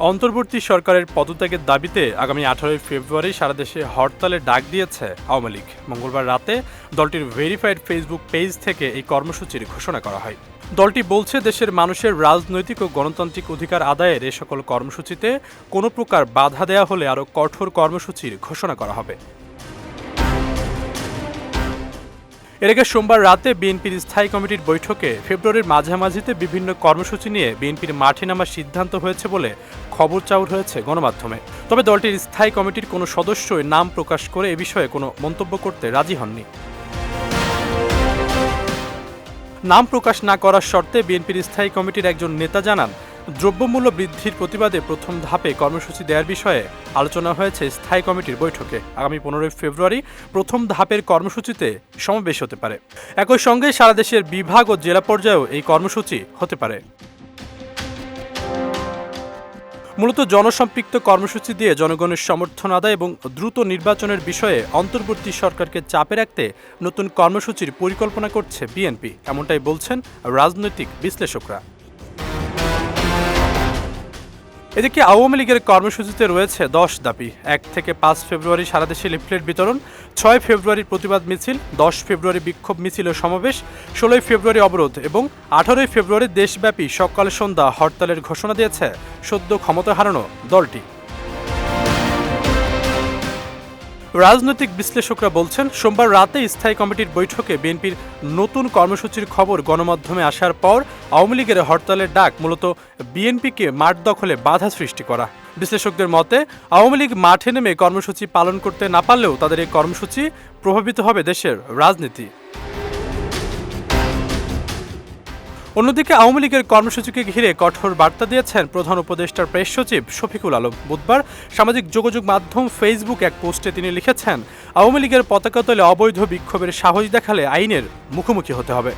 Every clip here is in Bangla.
অন্তর্বর্তী সরকারের পদত্যাগের দাবিতে আগামী 18 ফেব্রুয়ারি সারা দেশে হরতালের ডাক দিয়েছে আওয়ামী লীগ। মঙ্গলবার রাতে দলটির ভেরিফাইড ফেসবুক পেজ থেকে এই কর্মসূচির ঘোষণা করা হয়। দলটি বলছে, দেশের মানুষের রাজনৈতিক ও গণতান্ত্রিক অধিকার আদায়ের এ সকল কর্মসূচিতে কোনো প্রকার বাধা দেয়া হলে আরও কঠোর কর্মসূচির ঘোষণা করা হবে। এর আগে সোমবার রাতে বিএনপির স্থায়ী কমিটির বৈঠকে ফেব্রুয়ারির মাঝামাঝিতে বিভিন্ন কর্মসূচি নিয়ে বিএনপির মাঠে নামার সিদ্ধান্ত হয়েছে বলে খবর চাউর হয়েছে গণমাধ্যমে। তবে দলটির স্থায়ী কমিটির কোনো সদস্যই নাম প্রকাশ করে এ বিষয়ে কোনো মন্তব্য করতে রাজি হননি। নাম প্রকাশ না করার শর্তে বিএনপির স্থায়ী কমিটির একজন নেতা জানান, দ্রব্যমূল্য বৃদ্ধির প্রতিবাদে প্রথম ধাপে কর্মসূচি দেওয়ার বিষয়ে আলোচনা হয়েছে স্থায়ী কমিটির বৈঠকে। আগামী 15 ফেব্রুয়ারি প্রথম ধাপের কর্মসূচিতে সমাবেশ হতে পারে। একই সঙ্গে সারা দেশের বিভাগ ও জেলা পর্যায়েও এই কর্মসূচি হতে পারে। মূলত জনসম্পৃক্ত কর্মসূচি দিয়ে জনগণের সমর্থন আদায় এবং দ্রুত নির্বাচনের বিষয়ে অন্তর্বর্তী সরকারকে চাপে রাখতে নতুন কর্মসূচির পরিকল্পনা করছে বিএনপি, এমনটাই বলছেন রাজনৈতিক বিশ্লেষকরা। এদিকে আওয়ামী লীগের কর্মসূচিতে রয়েছে 10 দাবি। 1 থেকে 5 ফেব্রুয়ারি সারা দেশে লিফলেট বিতরণ, 6 ফেব্রুয়ারি প্রতিবাদ মিছিল, 10 ফেব্রুয়ারি বিক্ষোভ মিছিল ও সমাবেশ, 16 ফেব্রুয়ারি অবরোধ এবং 18 ফেব্রুয়ারি দেশব্যাপী সকাল সন্ধ্যা হরতালের ঘোষণা দিয়েছে সদ্য ক্ষমতা হারানো দলটি। রাজনৈতিক বিশ্লেষকরা বলছেন, সোমবার রাতে স্থায়ী কমিটির বৈঠকে বিএনপির নতুন কর্মসূচির খবর গণমাধ্যমে আসার পর আওয়ামী লীগের হরতালের ডাক মূলত বিএনপিকে মাঠ দখলে বাধা সৃষ্টি করা। বিশ্লেষকদের মতে, আওয়ামী লীগ মাঠে নেমে কর্মসূচি পালন করতে না পারলেও তাদের এই কর্মসূচি প্রভাবিত হবে দেশের রাজনীতি। অন্যদিকে আওয়ামী লীগের কর্মসূচিকে ঘিরে কঠোর বার্তা দিয়েছেন প্রধান উপদেষ্টার প্রেস সচিব শফিকুল আলম। বুধবার সামাজিক যোগাযোগ মাধ্যম ফেসবুক এক পোস্টে তিনি লিখেছেন, আওয়ামী লীগের পতাকা তলে অবৈধ বিক্ষোভের সাহস দেখালে আইনের মুখোমুখি হতে হবে।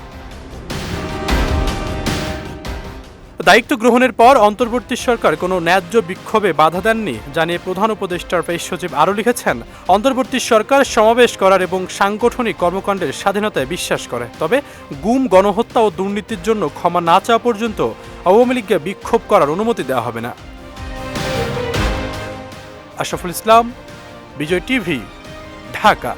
দায়িত্ব গ্রহণের পর অন্তর্বর্তী সরকার কোনো ন্যায্য বিক্ষোভে বাধা দেননি জানিয়ে প্রধান উপদেষ্টার প্রেস সচিব আরও লিখেছেন, অন্তর্বর্তী সরকার সমাবেশ করার এবং সাংগঠনিক কর্মকাণ্ডের স্বাধীনতায় বিশ্বাস করে। তবে গুম, গণহত্যা ও দুর্নীতির জন্য ক্ষমা না চাওয়া পর্যন্ত আওয়ামী লীগকে বিক্ষোভ করার অনুমতি দেওয়া হবে না। আশরাফুল ইসলাম, বিজয় টিভি, ঢাকা।